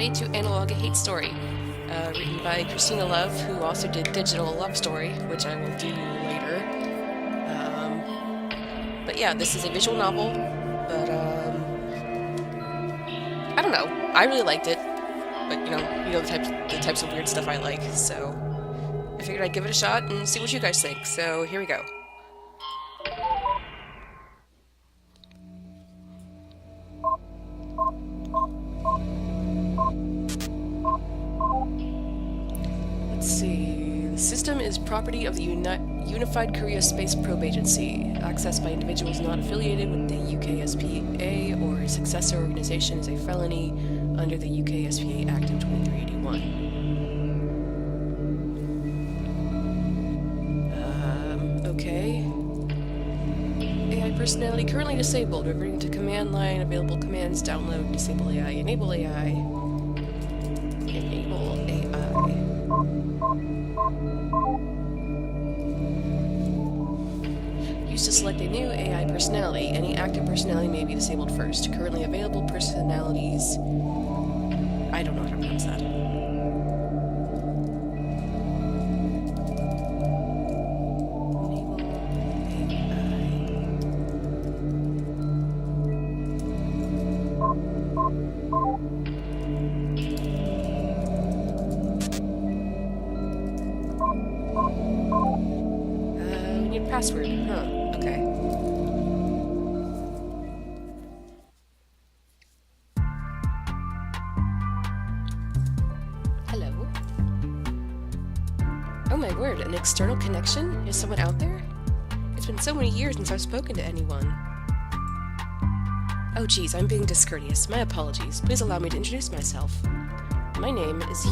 everybody, to Analogue, a hate story, written by Christina Love, who also did Digital Love Story, which I will do later. But yeah, this is a visual novel, but I don't know. I really liked it, but you know the types of weird stuff I like, so I figured I'd give it a shot and see what you guys think. So here we go. Let's see. The system is property of the Unified Korea Space Probe Agency. Accessed by individuals not affiliated with the UKSPA or a successor organization is a felony under the UKSPA Act of 2381. Okay. AI personality currently disabled. Reverting to command line. Available commands. Download. Disable AI. Enable AI. Enable AI. Use to select a new AI personality. Any active personality may be disabled first. Currently available personalities. I don't know how to pronounce that. We need a password. Huh. Okay. Hello? Oh my word, an external connection? Is someone out there? It's been so many years since I've spoken to anyone. Oh geez, I'm being discourteous. My apologies. Please allow me to introduce myself. My name is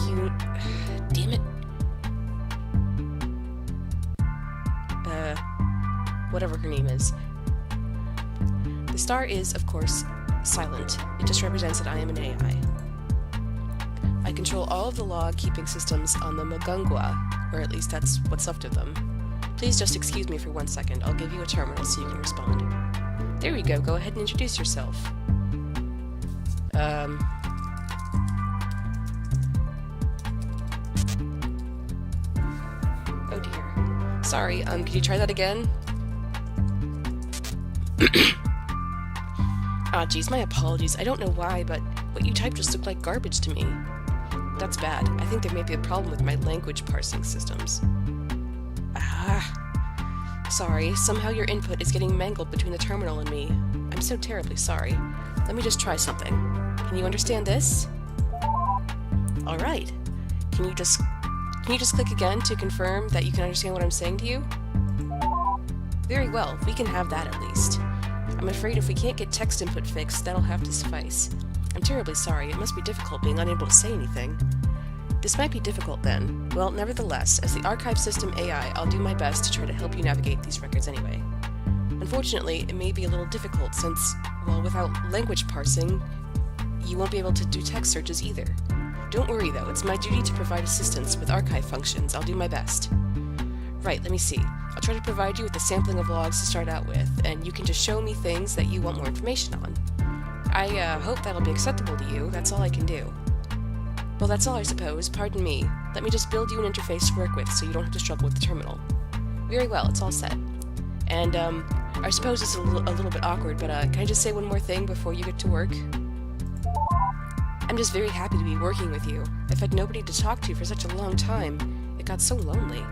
Damn it. Whatever her name is. The star is, of course, silent. It just represents that I am an AI. I control all of the log-keeping systems on the Mugunghwa, or at least that's what's left of them. Please just excuse me for 1 second. I'll give you a terminal so you can respond. There we go. Go ahead and introduce yourself. Oh dear. Sorry, could you try that again? Ah, geez, my apologies. I don't know why, but what you typed just looked like garbage to me. That's bad. I think there may be a problem with my language parsing systems. Sorry. Somehow your input is getting mangled between the terminal and me. I'm so terribly sorry. Let me just try something. Can you understand this? Alright. Can you just click again to confirm that you can understand what I'm saying to you? Very well. We can have that at least. I'm afraid if we can't get text input fixed, that'll have to suffice. I'm terribly sorry. It must be difficult being unable to say anything. This might be difficult then. Well, nevertheless, as the archive system AI, I'll do my best to try to help you navigate these records anyway. Unfortunately, it may be a little difficult since, well, without language parsing, you won't be able to do text searches either. Don't worry though, it's my duty to provide assistance with archive functions. I'll do my best. Right, let me see. I'll try to provide you with a sampling of logs to start out with, and you can just show me things that you want more information on. I hope that'll be acceptable to you. That's all I can do. Well, that's all I suppose. Pardon me. Let me just build you an interface to work with so you don't have to struggle with the terminal. Very well, it's all set. And, I suppose it's a little bit awkward, but, can I just say one more thing before you get to work? I'm just very happy to be working with you. I've had nobody to talk to for such a long time. It got so lonely.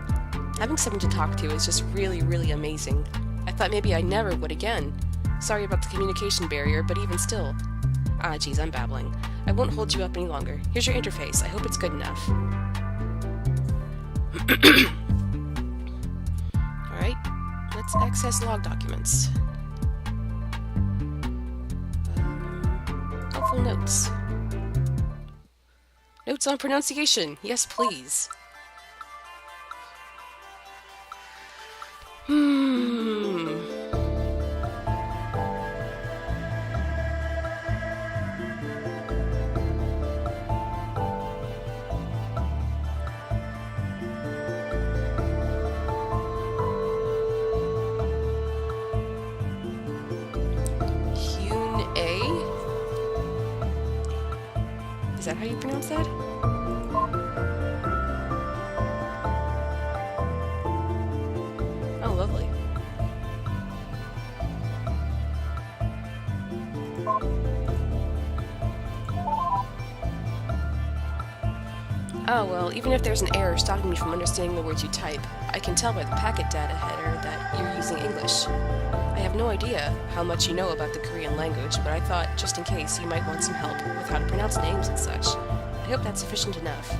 Having someone to talk to is just really, really amazing. I thought maybe I never would again. Sorry about the communication barrier, but even still. Ah, geez, I'm babbling. I won't hold you up any longer. Here's your interface. I hope it's good enough. Alright, let's access log documents. Helpful notes. Notes on pronunciation. Yes, please. that how you pronounce that? Oh, lovely. Oh, well, even if there's an error stopping me from understanding the words you type, I can tell by the packet data header that you're using English. I have no idea how much you know about the Korean language, but I thought, just in case, you might want some help with how to pronounce names and such. I hope that's sufficient enough.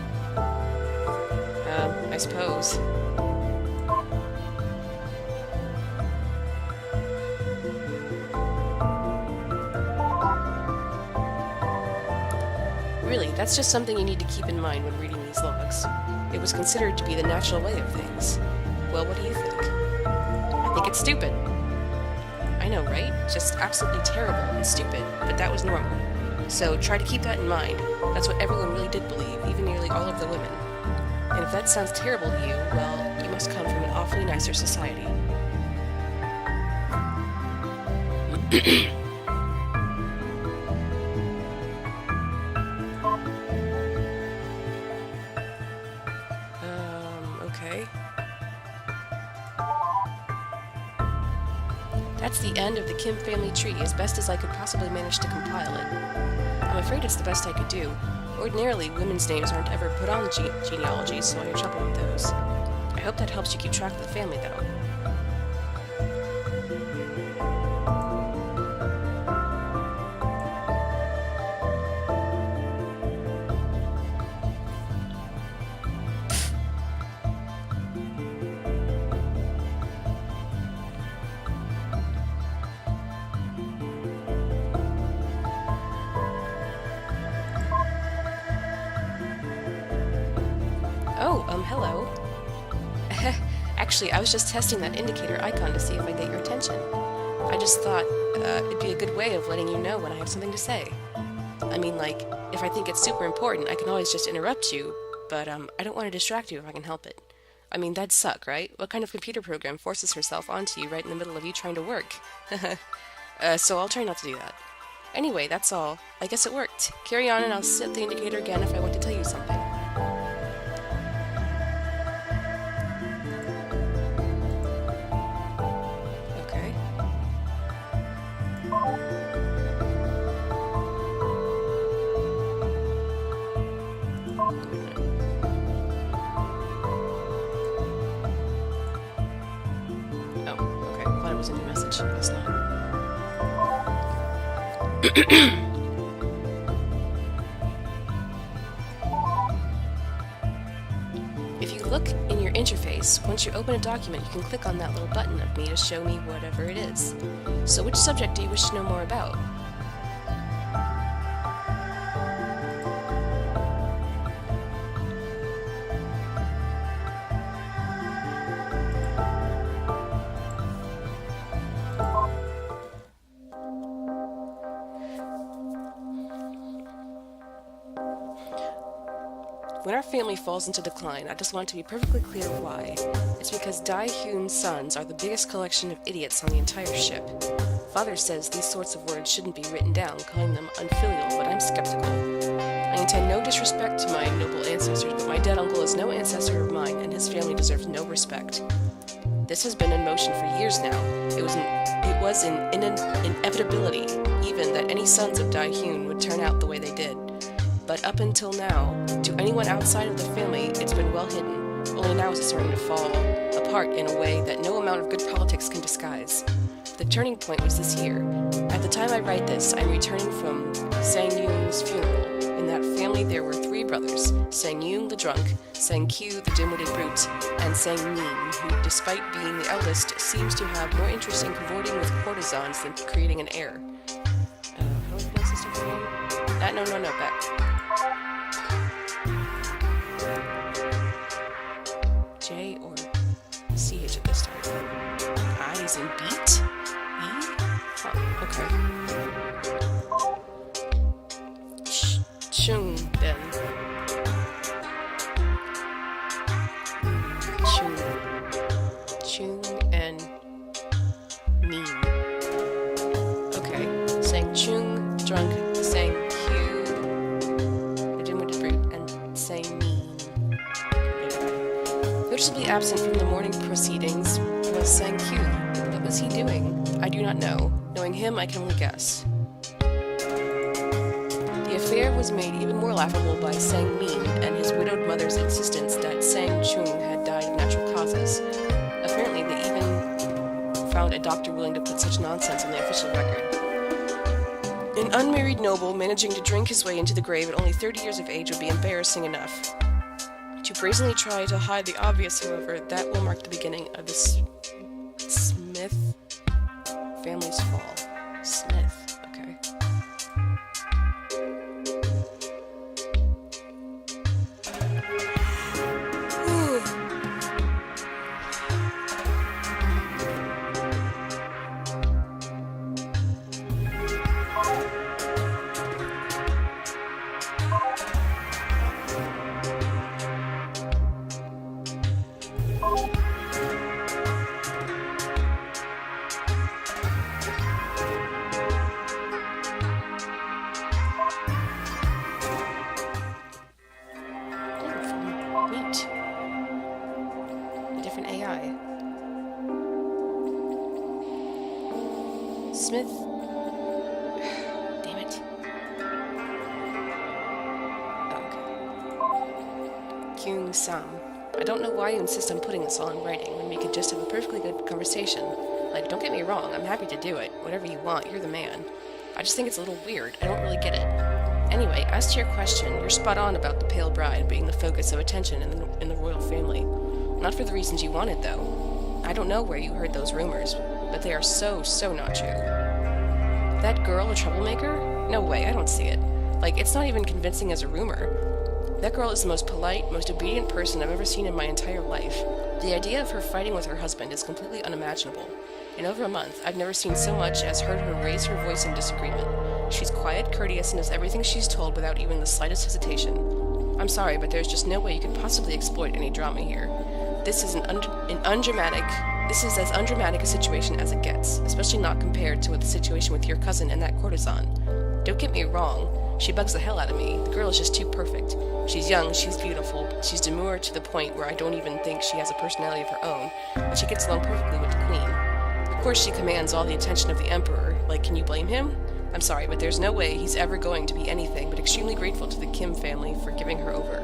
I suppose. Really, that's just something you need to keep in mind when reading these logs. It was considered to be the natural way of things. Well, what do you think? I think it's stupid. I know, right? Just absolutely terrible and stupid, but that was normal. So try to keep that in mind. That's what everyone really did believe, even nearly all of the women. And if that sounds terrible to you, well, you must come from an awfully nicer society. Okay. That's the end of the Kim family tree, as best as I could possibly manage to compile it. I'm afraid it's the best I could do. Ordinarily, women's names aren't ever put on genealogies, so I have trouble with those. I hope that helps you keep track of the family, though. Oh, hello. Actually, I was just testing that indicator icon to see if I get your attention. I just thought it'd be a good way of letting you know when I have something to say. I mean, like, if I think it's super important, I can always just interrupt you, but I don't want to distract you if I can help it. I mean, that'd suck, right? What kind of computer program forces herself onto you right in the middle of you trying to work? So I'll try not to do that. Anyway, that's all. I guess it worked. Carry on and I'll set the indicator again if I want to tell you something. Was a new message. I guess not. If you look in your interface, once you open a document, you can click on that little button of me to show me whatever it is. So which subject do you wish to know more about? When our family falls into decline, I just want to be perfectly clear why. It's because Dae-Hyun's sons are the biggest collection of idiots on the entire ship. Father says these sorts of words shouldn't be written down, calling them unfilial, but I'm skeptical. I intend no disrespect to my noble ancestors, but my dead uncle is no ancestor of mine, and his family deserves no respect. This has been in motion for years now. It was an inevitability, even, that any sons of Dae-Hyun would turn out the way they did. But up until now, to anyone outside of the family, it's been well hidden. Only now is it starting to fall apart in a way that no amount of good politics can disguise. The turning point was this year. At the time I write this, I'm returning from Sang-yoon's funeral. In that family there were three brothers, Sang-yoon the drunk, Sang-kyu the dim-witted brute, and Sang-min, who, despite being the eldest, seems to have more interest in cavorting with courtesans than creating an heir. How do I pronounce this stupid name? No, back. J or CH at this time. I is in beat? E? Oh, okay. Chung, then. Chung and mean. Okay. Saying Chung, drunk, saying Q, absent from the morning proceedings was Sang Kyung. What was he doing? I do not know. Knowing him, I can only guess. The affair was made even more laughable by Sang Min and his widowed mother's insistence that Sang Chung had died of natural causes. Apparently, they even found a doctor willing to put such nonsense on the official record. An unmarried noble managing to drink his way into the grave at only 30 years of age would be embarrassing enough. To brazenly try to hide the obvious, however, that will mark the beginning of the Smith family's fall. Smith, okay. Whew. Smith. Damn it. Okay. Kyung Sam. I don't know why you insist on putting this all in writing when we could just have a perfectly good conversation. Like, don't get me wrong, I'm happy to do it. Whatever you want, you're the man. I just think it's a little weird. I don't really get it. Anyway, as to your question, you're spot on about the pale bride being the focus of attention in the royal family. Not for the reasons you wanted, though. I don't know where you heard those rumors, but they are so not true. That girl a troublemaker? No way, I don't see it. Like, it's not even convincing as a rumor. That girl is the most polite, most obedient person I've ever seen in my entire life. The idea of her fighting with her husband is completely unimaginable. In over a month, I've never seen so much as heard her raise her voice in disagreement. She's quiet, courteous, and does everything she's told without even the slightest hesitation. I'm sorry, but there's just no way you could possibly exploit any drama here. This is This is as undramatic a situation as it gets, especially not compared to the situation with your cousin and that courtesan. Don't get me wrong, she bugs the hell out of me. The girl is just too perfect. She's young, she's beautiful, she's demure to the point where I don't even think she has a personality of her own, but she gets along perfectly with the queen. Of course she commands all the attention of the emperor. Like, can you blame him? I'm sorry, but there's no way he's ever going to be anything but extremely grateful to the Kim family for giving her over.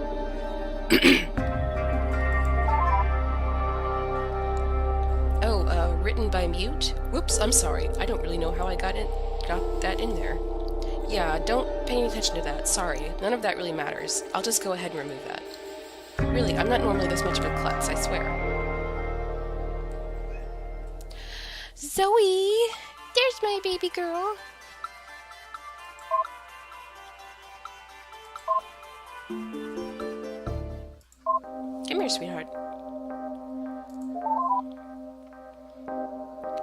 Written by Mute? Whoops, I'm sorry. I don't really know how I got that in there. Yeah, don't pay any attention to that. Sorry. None of that really matters. I'll just go ahead and remove that. Really, I'm not normally this much of a klutz, I swear. Zoe! There's my baby girl. Come here, sweetheart.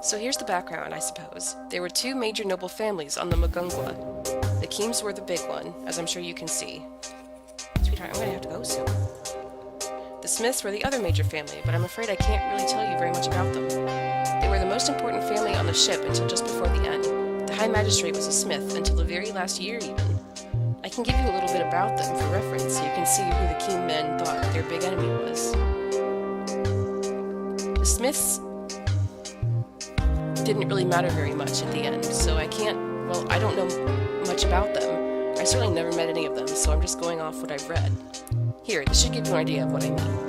So here's the background, I suppose. There were two major noble families on the Mugunghwa. The Kims were the big one, as I'm sure you can see. Sweetheart, I'm gonna have to go soon. The Smiths were the other major family, but I'm afraid I can't really tell you very much about them. They were the most important family on the ship until just before the end. The High Magistrate was a Smith until the very last year, even. I can give you a little bit about them for reference so you can see who the Kim men thought their big enemy was. The Smiths didn't really matter very much at the end, so I don't know much about them. I certainly never met any of them, so I'm just going off what I've read. Here, this should give you an idea of what I mean.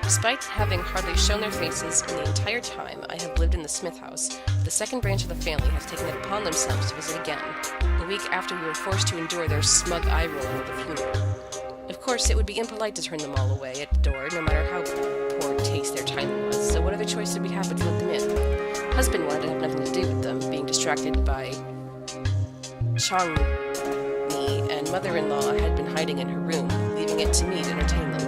Despite having hardly shown their faces in the entire time I have lived in the Smith house, the second branch of the family has taken it upon themselves to visit again, a week after we were forced to endure their smug eye-rolling at the funeral. Of course, it would be impolite to turn them all away at the door, no matter how poor taste their timing was, so what other choice did we have but to let them in? Husband wanted to have nothing to do with them, being distracted by Chang-mi, and mother-in-law had been hiding in her room, leaving it to me to entertain them.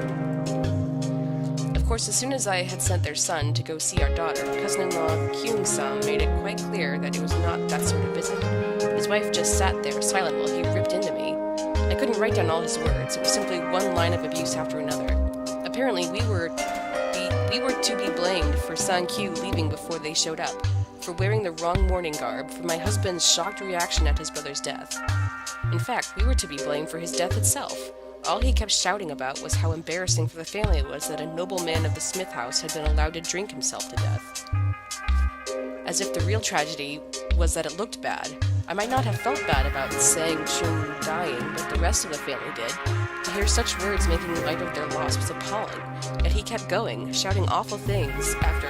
Of course, as soon as I had sent their son to go see our daughter, cousin-in-law Kyung-sam made it quite clear that it was not that sort of visit. His wife just sat there, silent, while he ripped into me. I couldn't write down all his words. It was simply one line of abuse after another. Apparently, we were to be blamed for San-Kyu leaving before they showed up, for wearing the wrong mourning garb, for my husband's shocked reaction at his brother's death. In fact, we were to be blamed for his death itself. All he kept shouting about was how embarrassing for the family it was that a nobleman of the Smith house had been allowed to drink himself to death. As if the real tragedy was that it looked bad. I might not have felt bad about Sang-Chung dying, but the rest of the family did. To hear such words making light of their loss was appalling. Yet he kept going, shouting awful thing after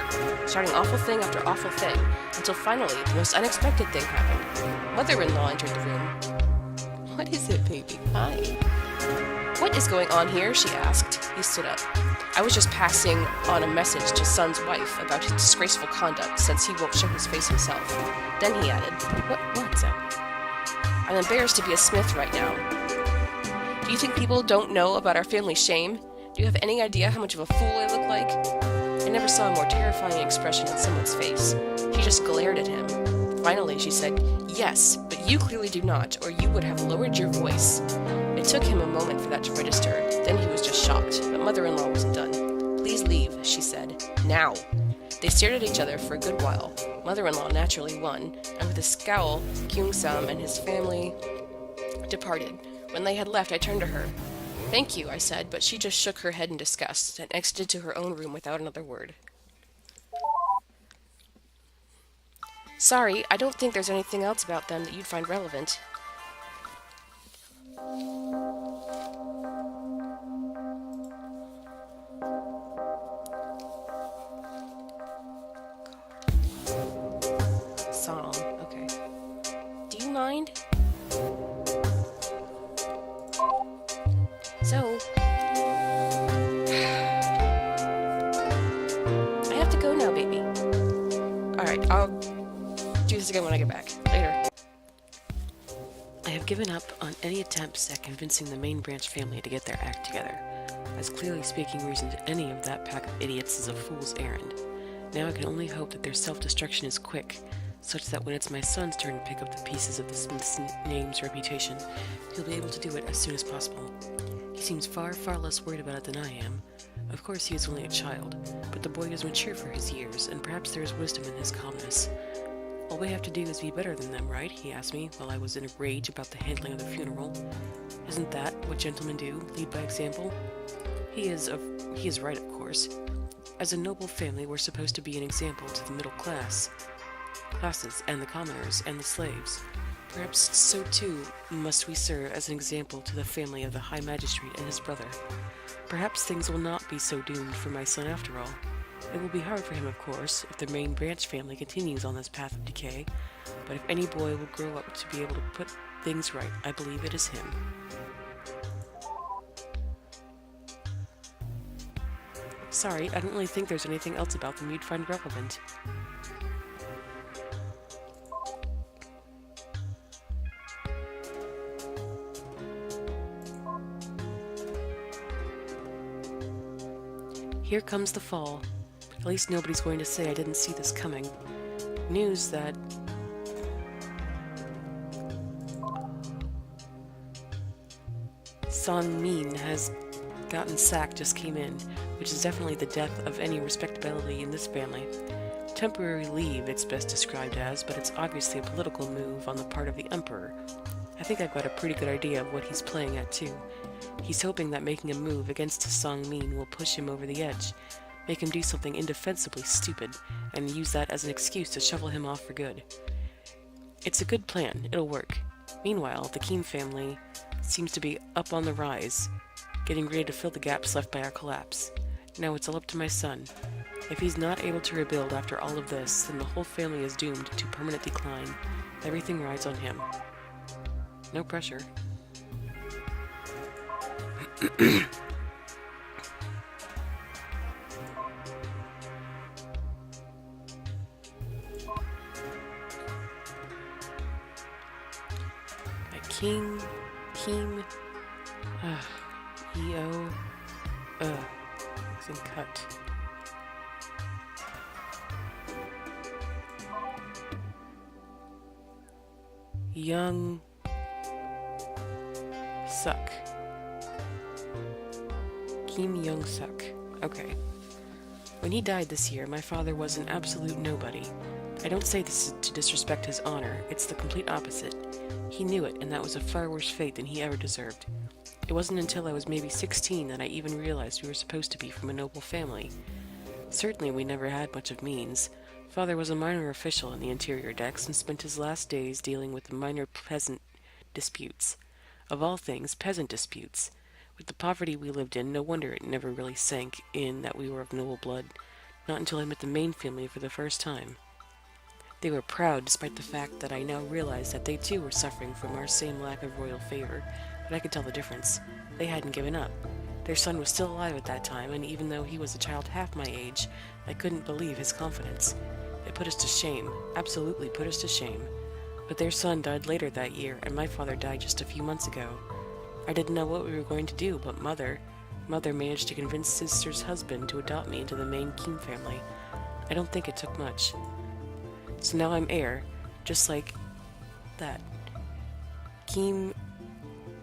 awful thing, until finally the most unexpected thing happened. Mother-in-law entered the room. "What is it, baby? Hi." "What is going on here?" she asked. He stood up. "I was just passing on a message to Son's wife about his disgraceful conduct, since he won't show his face himself." Then he added, What's up?" "I'm embarrassed to be a Smith right now." "Do you think people don't know about our family shame? Do you have any idea how much of a fool I look like?" I never saw a more terrifying expression on someone's face. She just glared at him. Finally, she said, "Yes, but you clearly do not, or you would have lowered your voice." It took him a moment for that to register. Then he was just shocked, but mother-in-law wasn't done. "Please leave," she said. "Now." They stared at each other for a good while. Mother-in-law naturally won, and with a scowl, Kyung-sam and his family departed. When they had left, I turned to her. "Thank you," I said, but she just shook her head in disgust and exited to her own room without another word. "Sorry, I don't think there's anything else about them that you'd find relevant." Song, okay. "Do you mind?" So, I have to go now, baby. Alright, I'll do this again when I get back. Later. I have given up on any attempts at convincing the main branch family to get their act together, as clearly speaking reason to any of that pack of idiots is a fool's errand. Now I can only hope that their self-destruction is quick, such that when it's my son's turn to pick up the pieces of the Smith's name's reputation, he'll be able to do it as soon as possible. He seems far, far less worried about it than I am. Of course he is only a child, but the boy is mature for his years, and perhaps there is wisdom in his calmness. "All we have to do is be better than them, right?" he asked me while I was in a rage about the handling of the funeral. "Isn't that what gentlemen do, lead by example?" He is right, of course. As a noble family, we're supposed to be an example to the middle classes, and the commoners, and the slaves. Perhaps so too must we serve as an example to the family of the High Magistrate and his brother. Perhaps things will not be so doomed for my son after all. It will be hard for him, of course, if the main branch family continues on this path of decay, but if any boy will grow up to be able to put things right, I believe it is him. Sorry, I don't really think there's anything else about them you'd find relevant. Here comes the fall. At least nobody's going to say I didn't see this coming. News that Son Min has gotten sacked just came in, which is definitely the death of any respectability in this family. Temporary leave, it's best described as, but it's obviously a political move on the part of the Emperor. I think I've got a pretty good idea of what he's playing at, too. He's hoping that making a move against Sang Min will push him over the edge, make him do something indefensibly stupid, and use that as an excuse to shovel him off for good. It's a good plan. It'll work. Meanwhile, the Kim family seems to be up on the rise, getting ready to fill the gaps left by our collapse. Now it's all up to my son. If he's not able to rebuild after all of this, then the whole family is doomed to permanent decline. Everything rides on him. No pressure. King, E-O, and cut. Young Suk. Kim Young Suk. Okay. When he died this year, my father was an absolute nobody. I don't say this to disrespect his honor, it's the complete opposite. He knew it, and that was a far worse fate than he ever deserved. It wasn't until I was maybe 16 that I even realized we were supposed to be from a noble family. Certainly we never had much of means. Father was a minor official in the interior decks and spent his last days dealing with the minor peasant disputes. Of all things, peasant disputes. With the poverty we lived in, no wonder it never really sank in that we were of noble blood, not until I met the main family for the first time. They were proud, despite the fact that I now realized that they too were suffering from our same lack of royal favor, but I could tell the difference. They hadn't given up. Their son was still alive at that time, and even though he was a child half my age, I couldn't believe his confidence. It put us to shame, absolutely put us to shame. But their son died later that year, and my father died just a few months ago. I didn't know what we were going to do, but Mother managed to convince Sister's husband to adopt me into the main Kim family. I don't think it took much. So now I'm heir, just like that. Kim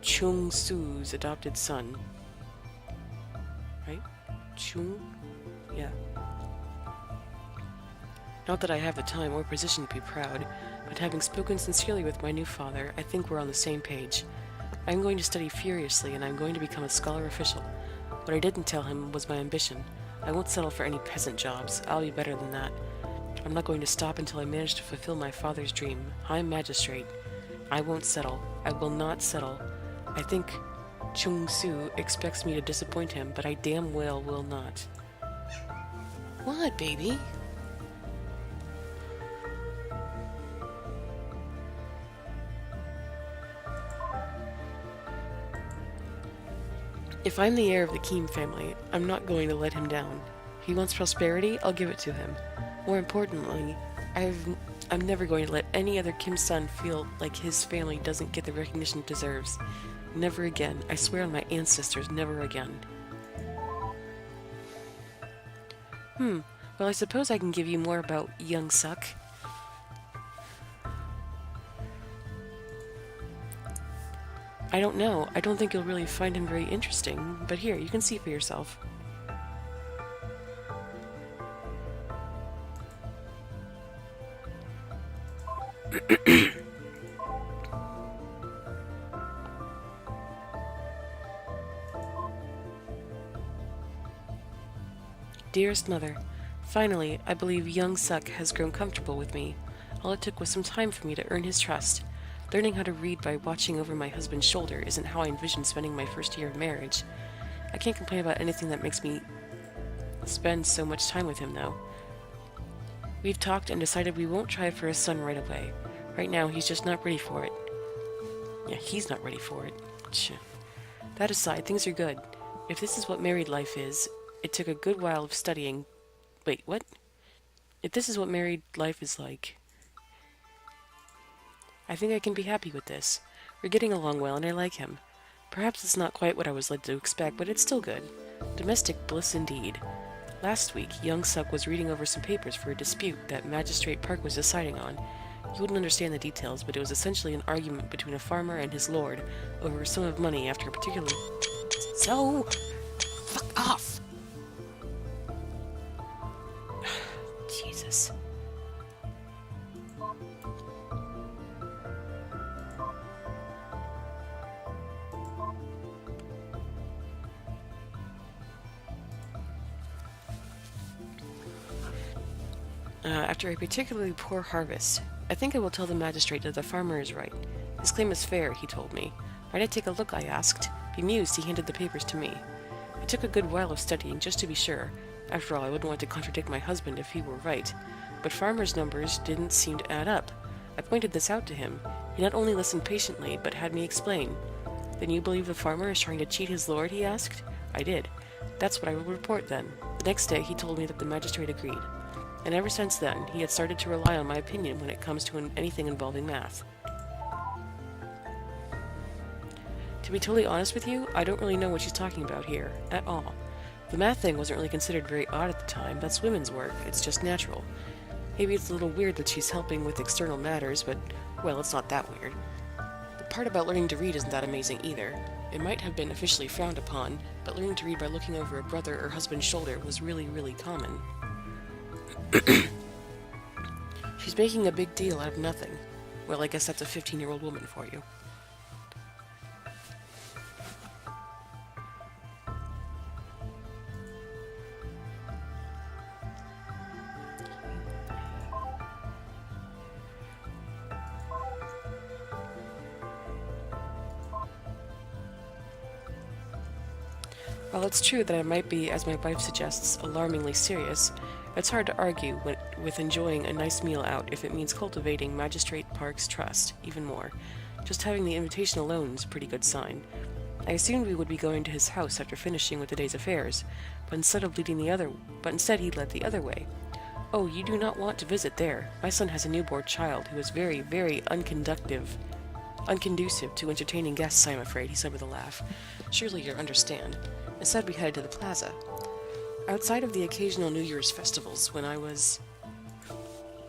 Chung-soo's adopted son. Right? Chung? Yeah. Not that I have the time or position to be proud, but having spoken sincerely with my new father, I think we're on the same page. I'm going to study furiously, and I'm going to become a scholar official. What I didn't tell him was my ambition. I won't settle for any peasant jobs. I'll be better than that. I'm not going to stop until I manage to fulfill my father's dream. I'm magistrate. I won't settle. I will not settle. I think Chung-soo expects me to disappoint him, but I damn well will not. What, baby? If I'm the heir of the Kim family, I'm not going to let him down. If he wants prosperity, I'll give it to him. More importantly, I'm never going to let any other Kim son feel like his family doesn't get the recognition it deserves. Never again. I swear on my ancestors, never again. Well, I suppose I can give you more about young Suk. I don't know. I don't think you'll really find him very interesting, but here, you can see for yourself. Dearest Mother, finally, I believe young Suk has grown comfortable with me. All it took was some time for me to earn his trust. Learning how to read by watching over my husband's shoulder isn't how I envision spending my first year of marriage. I can't complain about anything that makes me spend so much time with him, though. We've talked and decided we won't try for a son right away. Right now, he's just not ready for it. Yeah, he's not ready for it. That aside, things are good. If this is what married life is, it took a good while of studying. Wait, what? If this is what married life is like, I think I can be happy with this. We're getting along well, and I like him. Perhaps it's not quite what I was led to expect, but it's still good. Domestic bliss indeed. Last week, young Suk was reading over some papers for a dispute that Magistrate Park was deciding on. You wouldn't understand the details, but it was essentially an argument between a farmer and his lord over a sum of money after a particular... So... fuck off! Jesus. After a particularly poor harvest, I think I will tell the magistrate that the farmer is right. His claim is fair, he told me. Might I take a look, I asked. Bemused, he handed the papers to me. It took a good while of studying, just to be sure. After all, I wouldn't want to contradict my husband if he were right. But farmer's numbers didn't seem to add up. I pointed this out to him. He not only listened patiently, but had me explain. Then you believe the farmer is trying to cheat his lord, he asked. I did. That's what I will report then. The next day, he told me that the magistrate agreed. And ever since then, he had started to rely on my opinion when it comes to anything involving math. To be totally honest with you, I don't really know what she's talking about here, at all. The math thing wasn't really considered very odd at the time. That's women's work. It's just natural. Maybe it's a little weird that she's helping with external matters, but, well, it's not that weird. The part about learning to read isn't that amazing either. It might have been officially frowned upon, but learning to read by looking over a brother or husband's shoulder was really, really common. She's making a big deal out of nothing. Well, I guess that's a 15-year-old woman for you. While it's true that I might be, as my wife suggests, alarmingly serious, it's hard to argue with enjoying a nice meal out if it means cultivating Magistrate Park's trust even more. Just having the invitation alone is a pretty good sign. I assumed we would be going to his house after finishing with the day's affairs, but instead he led the other way. Oh, you do not want to visit there. My son has a newborn child who is very, very unconducive to entertaining guests, I'm afraid, he said with a laugh. Surely you'll understand. Instead, we headed to the plaza. Outside of the occasional New Year's festivals, when I was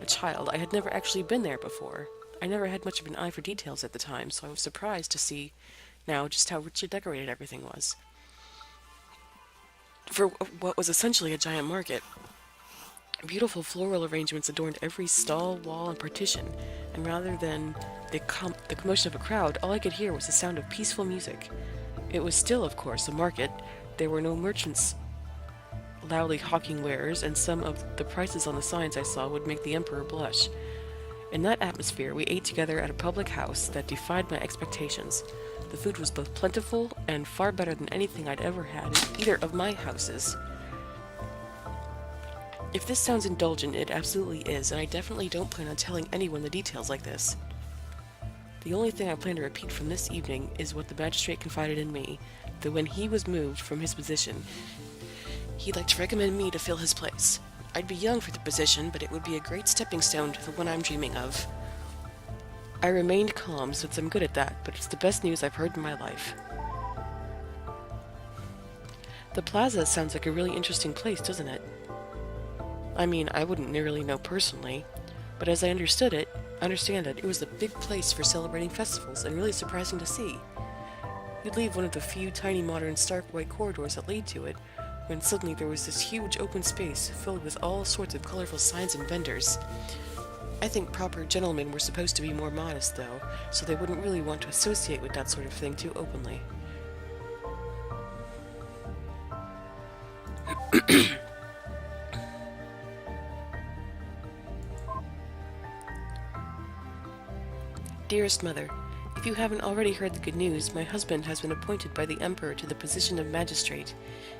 a child, I had never actually been there before. I never had much of an eye for details at the time, so I was surprised to see now just how richly decorated everything was. For what was essentially a giant market, beautiful floral arrangements adorned every stall, wall, and partition, and rather than the commotion of a crowd, all I could hear was the sound of peaceful music. It was still, of course, a market. There were no merchants loudly hawking wares, and some of the prices on the signs I saw would make the Emperor blush. In that atmosphere, we ate together at a public house that defied my expectations. The food was both plentiful and far better than anything I'd ever had in either of my houses. If this sounds indulgent, it absolutely is, and I definitely don't plan on telling anyone the details like this. The only thing I plan to repeat from this evening is what the magistrate confided in me, that when he was moved from his position, he'd like to recommend me to fill his place. I'd be young for the position, but it would be a great stepping stone to the one I'm dreaming of. I remained calm, since I'm good at that, but it's the best news I've heard in my life. The plaza sounds like a really interesting place, doesn't it? I mean, I wouldn't really know personally, but as I understand it, it was a big place for celebrating festivals, and really surprising to see. You'd leave one of the few tiny modern stark white corridors that lead to it, when suddenly there was this huge open space filled with all sorts of colorful signs and vendors. I think proper gentlemen were supposed to be more modest, though, so they wouldn't really want to associate with that sort of thing too openly. Dearest Mother, if you haven't already heard the good news, my husband has been appointed by the Emperor to the position of magistrate.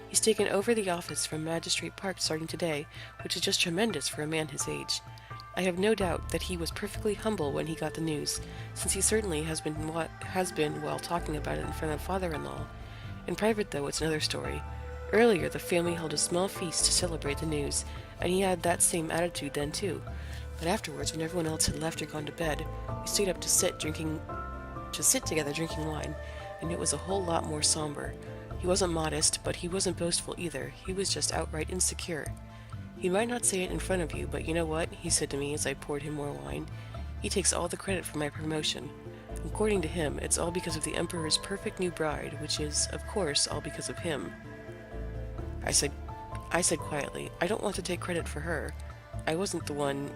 He's taken over the office from Magistrate Park starting today, which is just tremendous for a man his age. I have no doubt that he was perfectly humble when he got the news, since he certainly has been while talking about it in front of father-in-law. In private, though, it's another story. Earlier, the family held a small feast to celebrate the news, and he had that same attitude then, too. But afterwards, when everyone else had left or gone to bed, we stayed up to sit together drinking wine, and it was a whole lot more somber. He wasn't modest, but he wasn't boastful either. He was just outright insecure. He might not say it in front of you, but you know what? He said to me as I poured him more wine. He takes all the credit for my promotion. According to him, it's all because of the Emperor's perfect new bride, which is, of course, all because of him. I said quietly, I don't want to take credit for her. I wasn't the one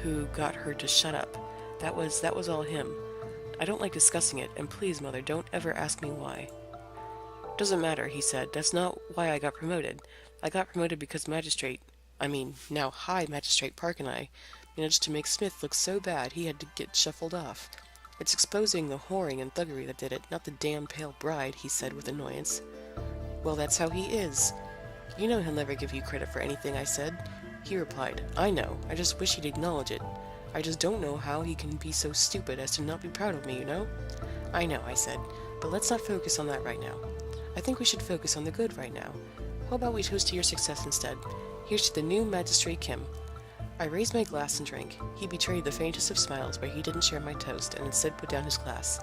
who got her to shut up. That was all him. I don't like discussing it, and please, Mother, don't ever ask me why. Doesn't matter, he said. That's not why I got promoted. I got promoted because now High Magistrate Park and I managed to make Smith look so bad he had to get shuffled off. It's exposing the whoring and thuggery that did it, not the damn pale bride, he said with annoyance. Well, that's how he is. You know he'll never give you credit for anything, I said. He replied, I know, I just wish he'd acknowledge it. I just don't know how he can be so stupid as to not be proud of me, you know? I know, I said, but let's not focus on that right now. I think we should focus on the good right now. How about we toast to your success instead? Here's to the new Magistrate Kim. I raised my glass and drank. He betrayed the faintest of smiles, but he didn't share my toast, and instead put down his glass.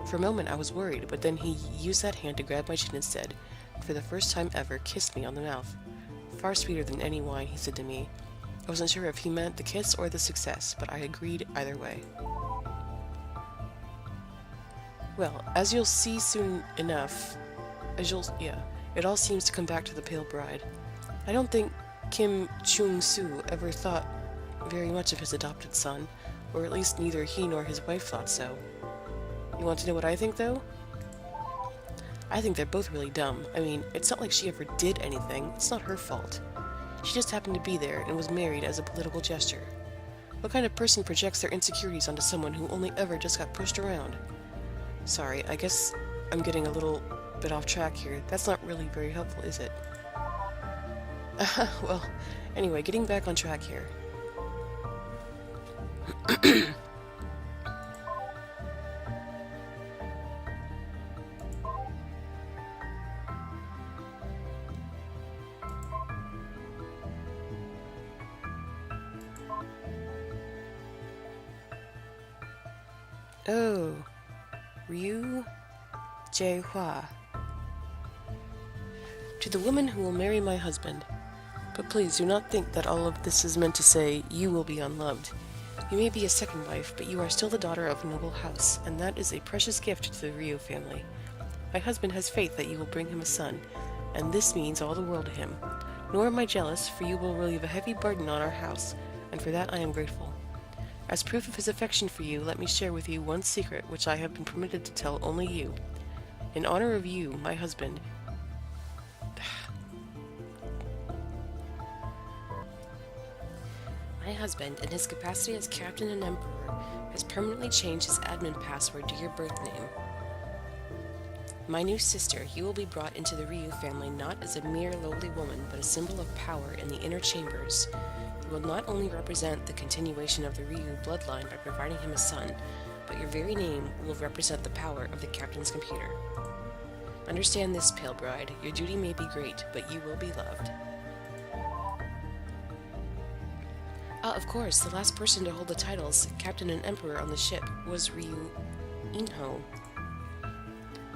For a moment I was worried, but then he used that hand to grab my chin instead, and for the first time ever kissed me on the mouth. Far sweeter than any wine, he said to me. I wasn't sure if he meant the kiss or the success, but I agreed either way. Well, as you'll see soon enough, it all seems to come back to the Pale Bride. I don't think Kim Chung-soo ever thought very much of his adopted son, or at least neither he nor his wife thought so. You want to know what I think, though? I think they're both really dumb. I mean, it's not like she ever did anything. It's not her fault. She just happened to be there and was married as a political gesture. What kind of person projects their insecurities onto someone who only ever just got pushed around? Sorry, I guess I'm getting a little bit off track here. That's not really very helpful, is it? Well, anyway, getting back on track here. Oh, Ryu Jae-hwa. To the woman who will marry my husband. But please do not think that all of this is meant to say you will be unloved. You may be a second wife, but you are still the daughter of a noble house, and that is a precious gift to the Ryu family. My husband has faith that you will bring him a son, and this means all the world to him. Nor am I jealous, for you will relieve a heavy burden on our house, and for that I am grateful. As proof of his affection for you, let me share with you one secret which I have been permitted to tell only you. In honor of you, my husband... My husband, in his capacity as Captain and Emperor, has permanently changed his admin password to your birth name. My new sister, you will be brought into the Ryu family not as a mere lowly woman, but a symbol of power in the inner chambers. You will not only represent the continuation of the Ryu bloodline by providing him a son, but your very name will represent the power of the Captain's computer. Understand this, Pale Bride. Your duty may be great, but you will be loved. Of course, the last person to hold the titles, Captain and Emperor on the ship, was Ryu Inho.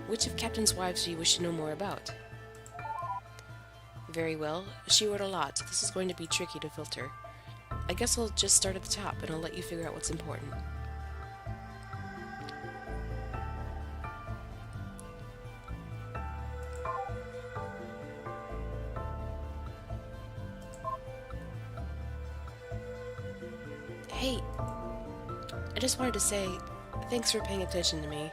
Which of Captain's wives do you wish to know more about? Very well. She wrote a lot, so this is going to be tricky to filter. I guess I'll just start at the top, and I'll let you figure out what's important. Hey, I just wanted to say, thanks for paying attention to me.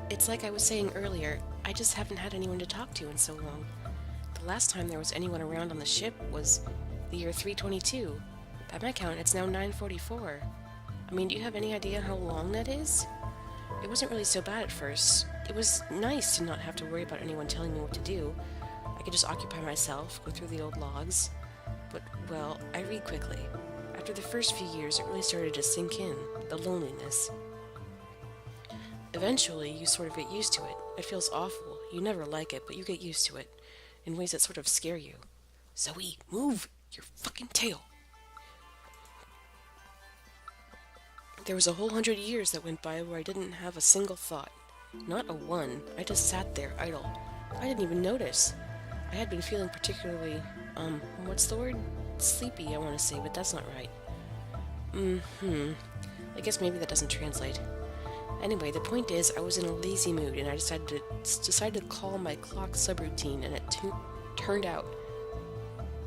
It's like I was saying earlier, I just haven't had anyone to talk to in so long. The last time there was anyone around on the ship was the year 322. By my count, it's now 944. I mean, do you have any idea how long that is? It wasn't really so bad at first. It was nice to not have to worry about anyone telling me what to do. I could just occupy myself, go through the old logs. But, well, I read quickly. After the first few years, it really started to sink in, the loneliness. Eventually, you sort of get used to it. It feels awful. You never like it, but you get used to it, in ways that sort of scare you. Zoe, move your fucking tail! There was a whole 100 years that went by where I didn't have a single thought. Not a one. I just sat there, idle. I didn't even notice. I had been feeling particularly, what's the word? Sleepy, I want to say, but that's not right. I guess maybe that doesn't translate. Anyway, the point is, I was in a lazy mood, and I decided to call my clock subroutine, and it turned out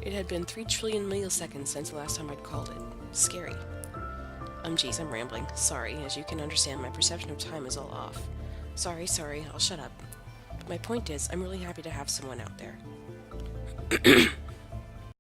it had been 3 trillion milliseconds since the last time I'd called it. Scary. Geez, I'm rambling. Sorry, as you can understand, my perception of time is all off. Sorry, I'll shut up. But my point is, I'm really happy to have someone out there.